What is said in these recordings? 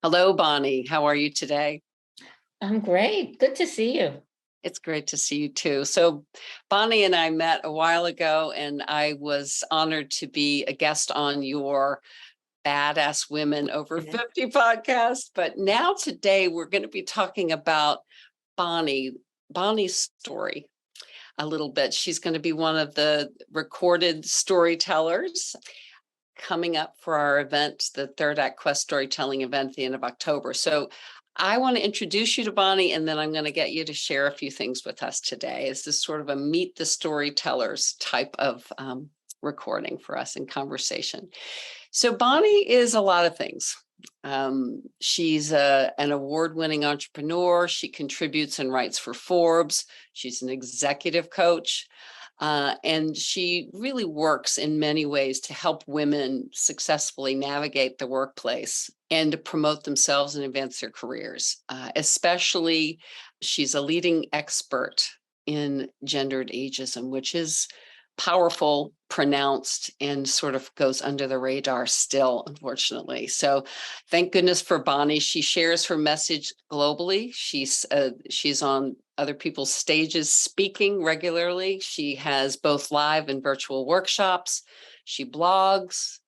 Hello, Bonnie. How are you today? I'm great. Good to see you. It's great to see you too. So, Bonnie and I met a while ago, and I was honored to be a guest on your Badass Women Over Mhm. 50 podcast. But now, today, we're going to be talking about Bonnie's story a little bit. She's going to be one of the recorded storytellers coming up for our event, the Third Act Quest Storytelling event at the end of October. So I want to introduce you to Bonnie, and then I'm going to get you to share a few things with us today. Is this sort of a meet the storytellers type of recording for us in conversation? So Bonnie is a lot of things. She's an award-winning entrepreneur. She contributes and writes for Forbes. She's an executive coach. And she really works in many ways to help women successfully navigate the workplace and to promote themselves and advance their careers. Especially, she's a leading expert in gendered ageism, which is powerful, pronounced, and sort of goes under the radar still, unfortunately. So thank goodness for Bonnie. She shares her message globally. She's on other people's stages speaking regularly. She has both live and virtual workshops. She blogs.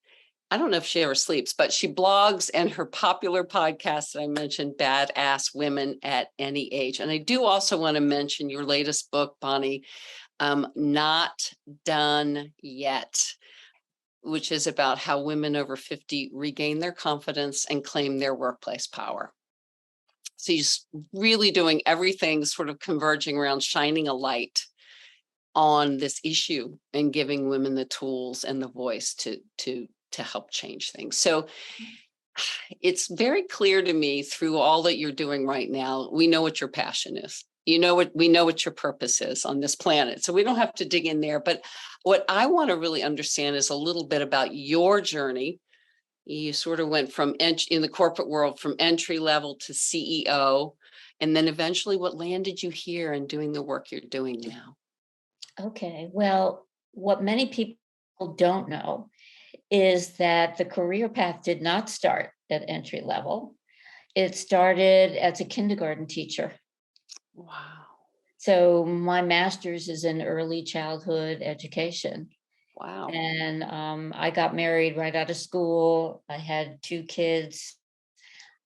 I don't know if she ever sleeps, but she blogs, and her popular podcast that I mentioned, Badass Women at Any Age. And I do also want to mention your latest book, Bonnie, Not Done Yet, which is about how women over 50 regain their confidence and claim their workplace power. So he's really doing everything sort of converging around shining a light on this issue and giving women the tools and the voice to help change things. So it's very clear to me through all that you're doing right now, we know what your passion is. We know what your purpose is on this planet. So we don't have to dig in there. But what I want to really understand is a little bit about your journey. You sort of went from in the corporate world from entry level to CEO, and then eventually what landed you here and doing the work you're doing now? Okay. Well, what many people don't know is that the career path did not start at entry level. It started as a kindergarten teacher. Wow. So my master's is in early childhood education. Wow. And I got married right out of school. I had two kids,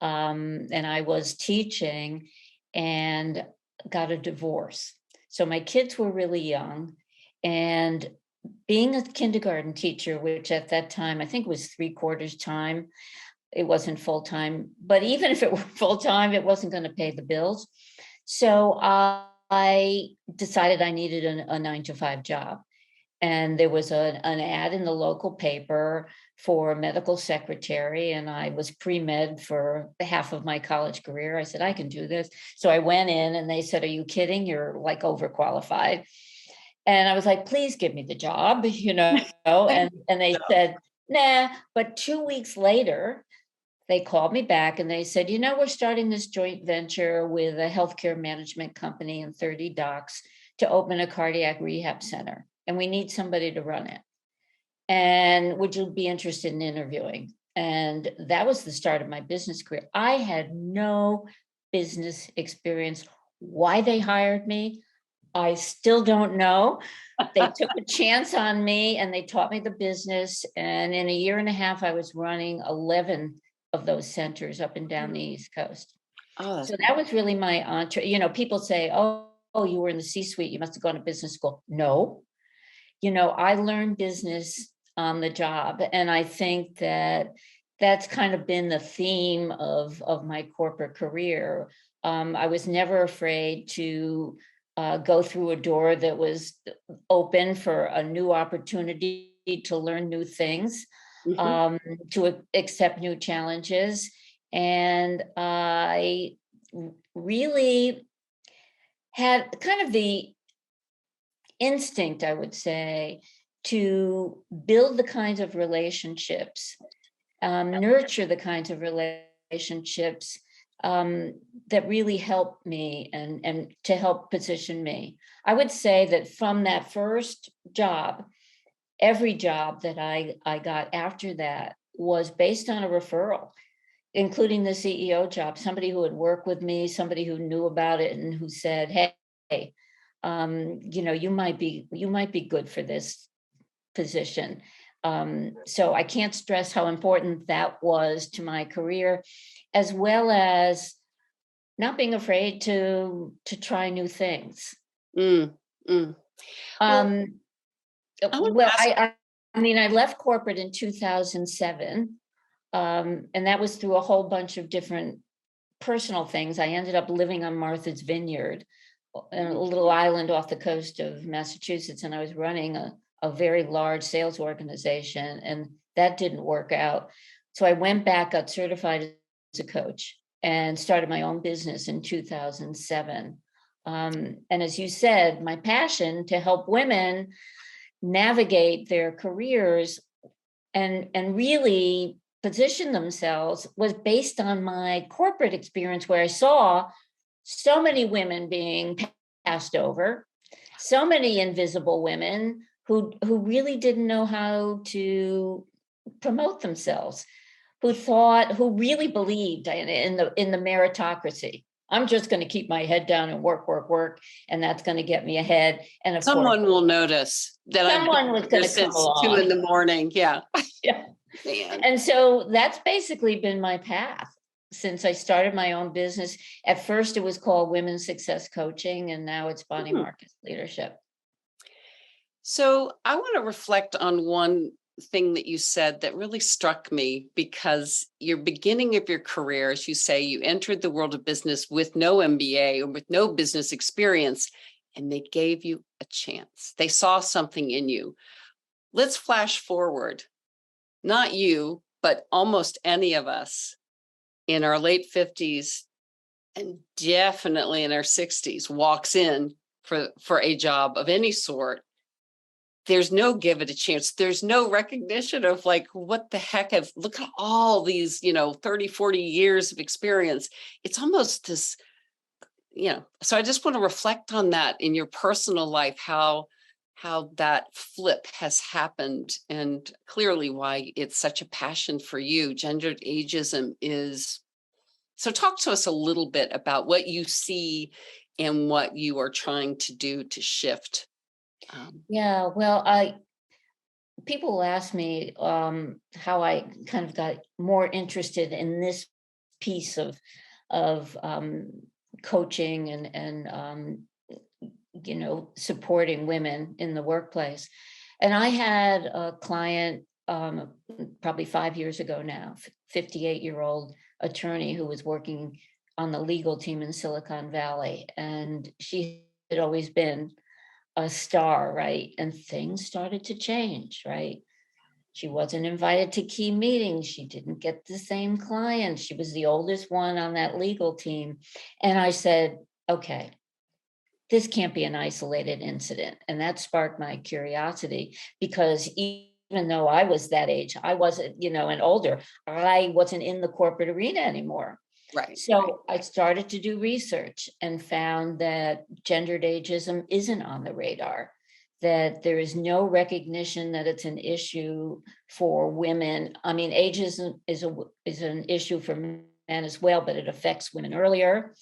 and I was teaching and got a divorce. So my kids were really young. And being a kindergarten teacher, which at that time I think was 3/4 time, it wasn't full time. But even if it were full time, it wasn't going to pay the bills. So I decided I needed a 9 to 5 job. And there was an ad in the local paper for a medical secretary, and I was pre-med for half of my college career. I said, I can do this. So I went in and they said, are you kidding? You're like overqualified. And I was like, please give me the job, and they said, nah. But 2 weeks later, they called me back and they said, we're starting this joint venture with a healthcare management company and 30 docs to open a cardiac rehab center. And we need somebody to run it. And would you be interested in interviewing? And that was the start of my business career. I had no business experience. Why they hired me, I still don't know. They took a chance on me and they taught me the business. And in a year and a half, I was running 11 of those centers up and down the East Coast. Oh, So that was really my entree. People say, oh, you were in the C-suite, you must have gone to business school. No, I learned business on the job. And I think that that's kind of been the theme of my corporate career. I was never afraid to go through a door that was open for a new opportunity to learn new things, to accept new challenges. And I really had kind of the instinct, I would say, to build the kinds of relationships, nurture the kinds of relationships that really helped me and to help position me. I would say that from that first job, every job that I got after that was based on a referral. including the CEO job, somebody who had worked with me, somebody who knew about it and who said, hey, you might be good for this position. So I can't stress how important that was to my career, as well as not being afraid to try new things. Mm, mm. Um, I want well, to ask. I mean, I left corporate in 2007, and that was through a whole bunch of different personal things. I ended up living on Martha's Vineyard, a little island off the coast of Massachusetts, and I was running a very large sales organization, and that didn't work out. So I went back, got certified as a coach, and started my own business in 2007. And as you said, my passion to help women navigate their careers and really position themselves was based on my corporate experience, where I saw so many women being passed over, so many invisible women who really didn't know how to promote themselves, who really believed in the meritocracy. I'm just going to keep my head down and work, and that's going to get me ahead. And of course, Someone will notice that someone was going to come since 2 along. a.m. Yeah. Yeah. Man. And so that's basically been my path since I started my own business. At first, it was called Women's Success Coaching, and now it's Body Marcus Leadership. So I want to reflect on one thing that you said that really struck me, because your beginning of your career, as you say, you entered the world of business with no MBA or with no business experience, and they gave you a chance. They saw something in you. Let's flash forward. Not you, but almost any of us in our late 50s and definitely in our 60s walks in for a job of any sort. There's no give it a chance. There's no recognition of like, what the heck, look at all these, 30, 40 years of experience. It's almost this, so I just want to reflect on that in your personal life, how that flip has happened, and clearly why it's such a passion for you. Gendered ageism is, so talk to us a little bit about what you see and what you are trying to do to shift. Yeah, well, people will ask me how I kind of got more interested in this piece of coaching and supporting women in the workplace. And I had a client probably 5 years ago now, 58-year-old attorney who was working on the legal team in Silicon Valley, and she had always been a star, right? And things started to change, right? She wasn't invited to key meetings. She didn't get the same clients. She was the oldest one on that legal team. And I said, okay, this can't be an isolated incident. And that sparked my curiosity, because even though I was that age, I wasn't, and older, I wasn't in the corporate arena anymore. Right. So I started to do research and found that gendered ageism isn't on the radar, that there is no recognition that it's an issue for women. I mean, ageism is an issue for men as well, but it affects women earlier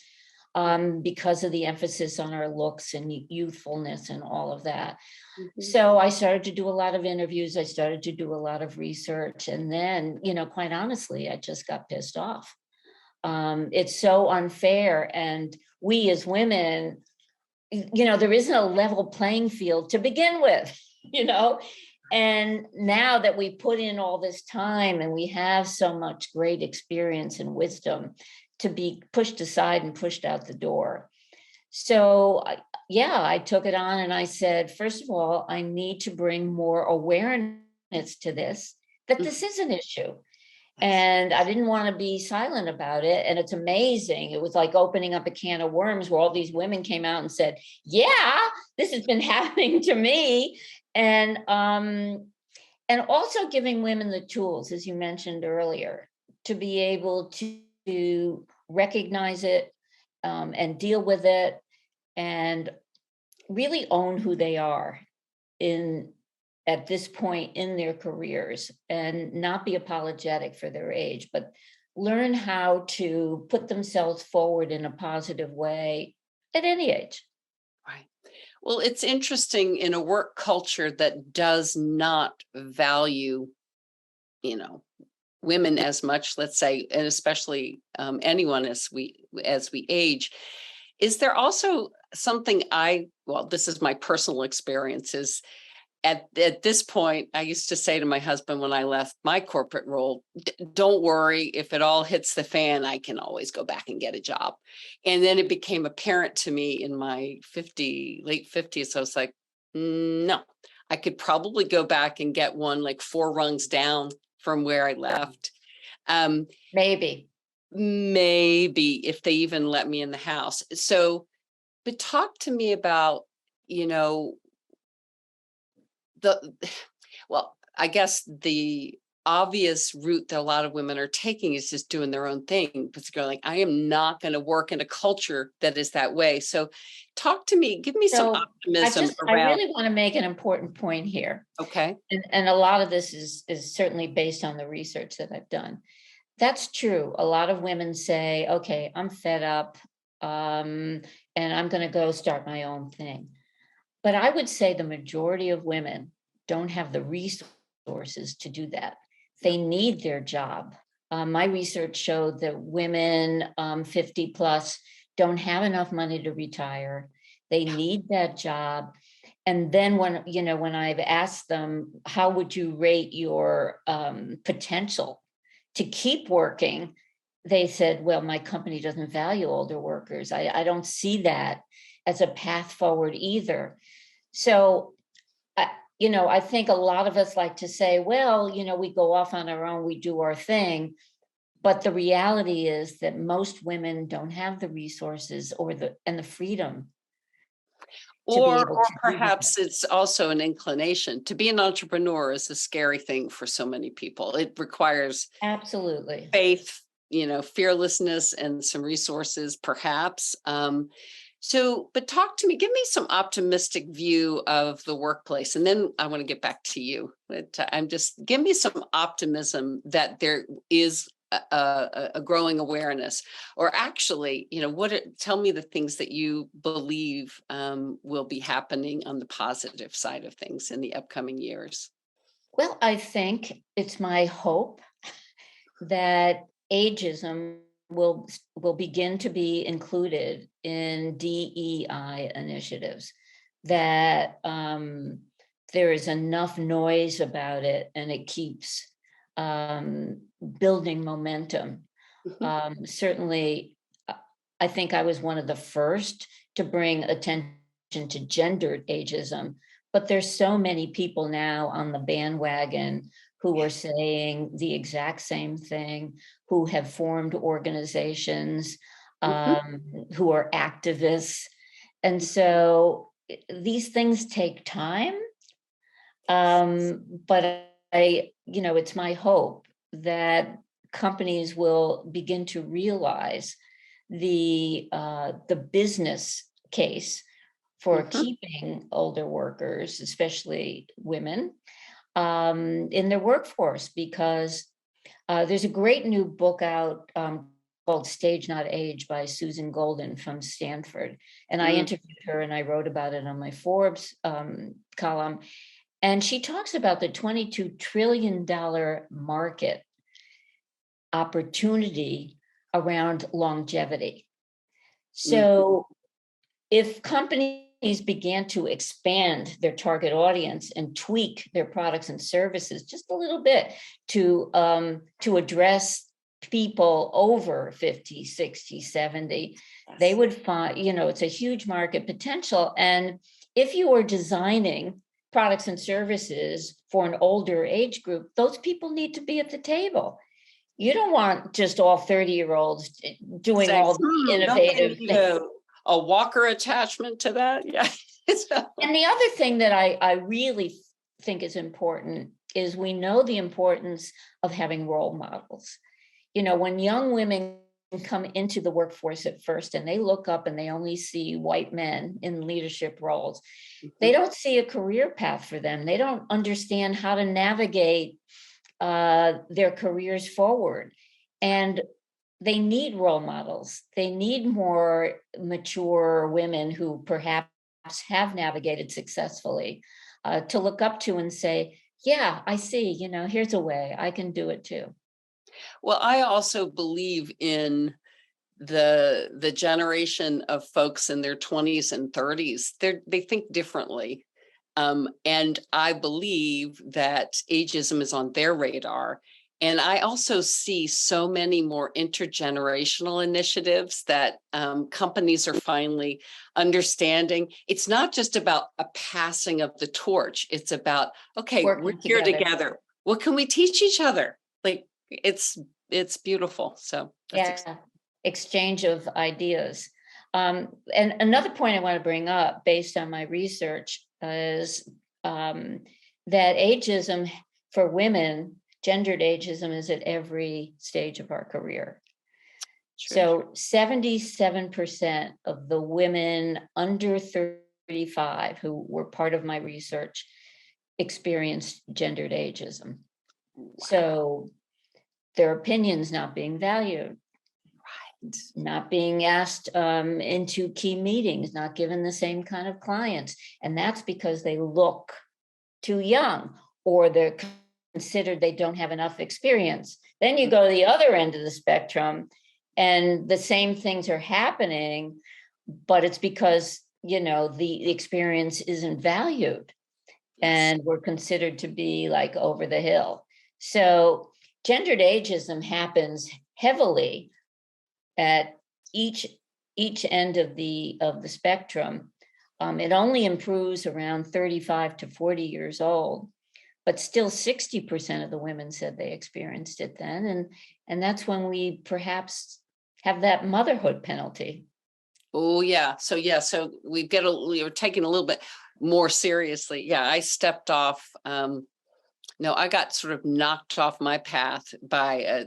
because of the emphasis on our looks and youthfulness and all of that. Mm-hmm. So I started to do a lot of interviews. I started to do a lot of research. And then, quite honestly, I just got pissed off. It's so unfair. And we as women, there isn't a level playing field to begin with, and now that we put in all this time and we have so much great experience and wisdom, to be pushed aside and pushed out the door. So I took it on and I said, first of all, I need to bring more awareness to this, that this is an issue. And I didn't want to be silent about it. And it's amazing. It was like opening up a can of worms, where all these women came out and said, yeah, this has been happening to me. And also giving women the tools, as you mentioned earlier, to be able to recognize it and deal with it and really own who they are at this point in their careers, and not be apologetic for their age, but learn how to put themselves forward in a positive way at any age. Right. Well, it's interesting in a work culture that does not value, you know, women as much, let's say, and especially anyone as we age. Is there also something well, this is my personal experience, is at this point, I used to say to my husband when I left my corporate role, don't worry, if it all hits the fan, I can always go back and get a job. And then it became apparent to me in my late 50s. I was like, no, I could probably go back and get one like 4 rungs down from where I left. Maybe. Maybe if they even let me in the house. So, but talk to me about, you know, the well, I guess the obvious route that a lot of women are taking is just doing their own thing, but going like, I am not going to work in a culture that is that way. So talk to me, give me some So optimism I around. really want to make an important point here. Okay. And a lot of this is certainly based on the research that I've done. That's true. A lot of women say, okay, I'm fed up, and I'm going to go start my own thing. But I would say the majority of women don't have the resources to do that. They need their job. My research showed that women 50 plus don't have enough money to retire. They need that job. And then when I've asked them, how would you rate your potential to keep working? They said, well, my company doesn't value older workers. I don't see that as a path forward either. So, I think a lot of us like to say, well, we go off on our own, we do our thing. But the reality is that most women don't have the resources and the freedom to be able Or to do that. perhaps it's also an inclination. To be an entrepreneur is a scary thing for so many people. It requires Absolutely. faith, fearlessness and some resources, perhaps. But talk to me, give me some optimistic view of the workplace. And then I want to get back to you. But give me some optimism that there is a growing awareness, or actually, tell me the things that you believe will be happening on the positive side of things in the upcoming years. Well, I think it's my hope that ageism will begin to be included in DEI initiatives, that there is enough noise about it and it keeps building momentum. Certainly, I think I was one of the first to bring attention to gendered ageism, but there's so many people now on the bandwagon who are saying the exact same thing, who have formed organizations, who are activists. And so these things take time. But it's my hope that companies will begin to realize the business case for keeping older workers, especially women, in their workforce, because there's a great new book out called Stage Not Age by Susan Golden from Stanford. And I interviewed her and I wrote about it on my Forbes column. And she talks about the $22 trillion market opportunity around longevity. So if companies began to expand their target audience and tweak their products and services just a little bit to address people over 50, 60, 70, they would find, it's a huge market potential. And if you are designing products and services for an older age group, those people need to be at the table. You don't want just all 30-year-olds doing all the innovative things. A walker attachment to that. Yeah. And the other thing that I really think is important is we know the importance of having role models. When young women come into the workforce at first and they look up and they only see white men in leadership roles, they don't see a career path for them. They don't understand how to navigate their careers forward. And they need role models. They need more mature women who perhaps have navigated successfully, to look up to and say, yeah, I see, here's a way I can do it too. Well, I also believe in the generation of folks in their 20s and 30s. They think differently. And I believe that ageism is on their radar. And I also see so many more intergenerational initiatives that companies are finally understanding. It's not just about a passing of the torch. It's about, okay, we're Working here together. together. What can we teach each other? Like it's beautiful. So that's Yeah, exchange of ideas. And another point I want to bring up based on my research is that ageism for women, gendered ageism, is at every stage of our career. true. So 77% of the women under 35 who were part of my research experienced gendered ageism. Wow. So their opinions not being valued, not being asked into key meetings, not given the same kind of clients. And that's because they look too young, or they're considered they don't have enough experience. Then you go to the other end of the spectrum, and the same things are happening, but it's because, the experience isn't valued. Yes. And we're considered to be like over the hill. So gendered ageism happens heavily at each end of the spectrum. It only improves around 35 to 40 years old, but still 60% of the women said they experienced it then. And that's when we perhaps have that motherhood penalty. Oh yeah. So we were taking a little bit more seriously. Yeah, I stepped off. No, I got sort of knocked off my path by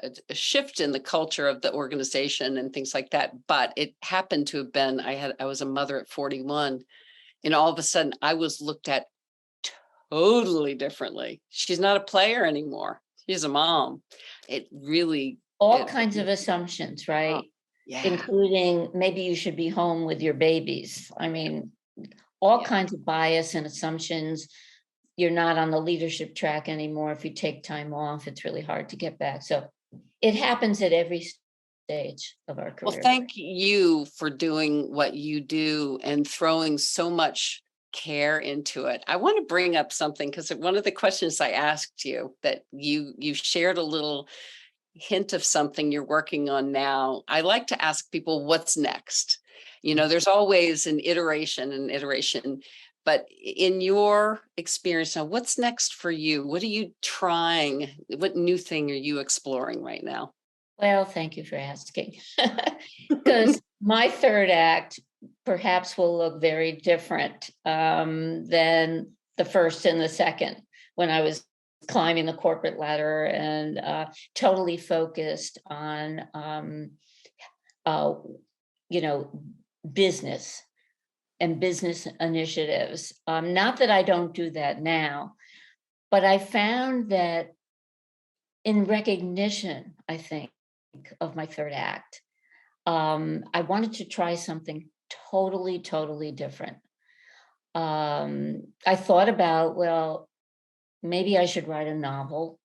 a shift in the culture of the organization and things like that. But it happened to have been I was a mother at 41, and all of a sudden I was looked at totally differently. She's not a player anymore. She's a mom. It really All it, kinds of assumptions, right? yeah. Including maybe you should be home with your babies. I mean, all Yeah. kinds of bias and assumptions. You're not on the leadership track anymore. If you take time off, it's really hard to get back. So it happens at every stage of our Well, career. thank you for doing what you do and throwing so much care into it. I want to bring up something because one of the questions I asked you that you shared a little hint of something you're working on now. I like to ask people what's next. There's always an iteration, but in your experience now, what's next for you? What are you trying? What new thing are you exploring right now? Well, thank you for asking. Because my third act perhaps will look very different than the first and the second, when I was climbing the corporate ladder and totally focused on, uh, business and business initiatives. Not that I don't do that now, but I found that in recognition, I think, of my third act, I wanted to try something totally, totally different. I thought about, well, maybe I should write a novel.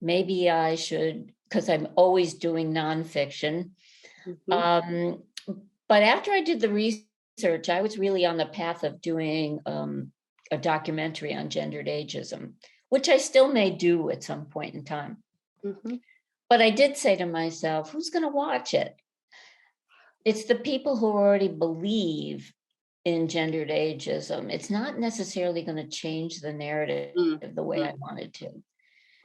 Maybe I should, because I'm always doing nonfiction. Mhm. Um, but after I did the research, I was really on the path of doing a documentary on gendered ageism, which I still may do at some point in time. Mhm. But I did say to myself, who's going to watch it? It's the people who already believe in gendered ageism. It's not necessarily going to change the narrative Mm, the way I mm. wanted to.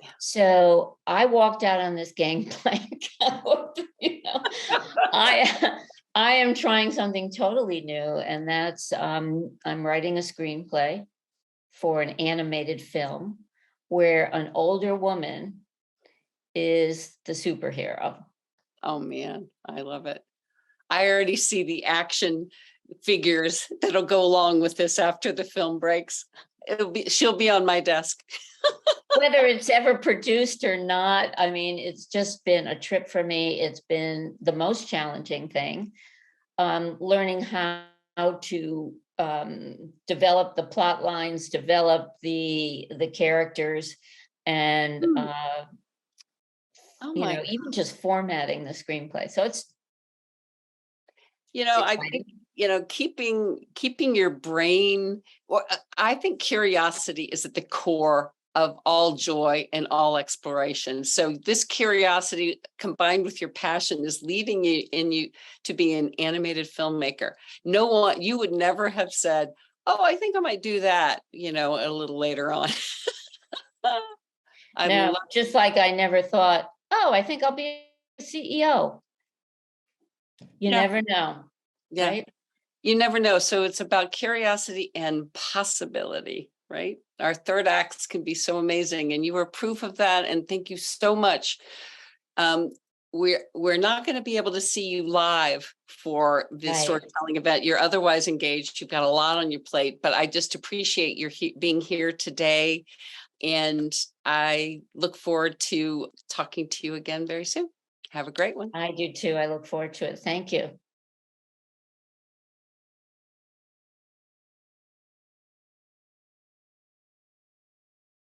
Yeah. So I walked out on this gangplank. I I am trying something totally new, and that's I'm writing a screenplay for an animated film where an older woman is the superhero. Oh man, I love it. I already see the action figures that'll go along with this after the film breaks. she'll be on my desk. Whether it's ever produced or not, I mean, it's just been a trip for me. It's been the most challenging thing. Learning how to develop the plot lines, develop the characters, and Oh my, even just formatting the screenplay. So it's I exciting. think, keeping your brain, well, I think curiosity is at the core of all joy and all exploration. So this curiosity combined with your passion is leading you to be an animated filmmaker. No one, you would never have said, "Oh, I think I might do that," a little later on. I Now, love, just like I never thought, oh, I think I'll be a CEO. You yeah, never know, yeah. right? You never know. So it's about curiosity and possibility, right? Our third acts can be so amazing, and you were proof of that. And thank you so much. We're not going to be able to see you live for the Right. storytelling event. You're otherwise engaged. You've got a lot on your plate, but I just appreciate your being here today, and I look forward to talking to you again very soon. Have a great one. I do too. I look forward to it. Thank you.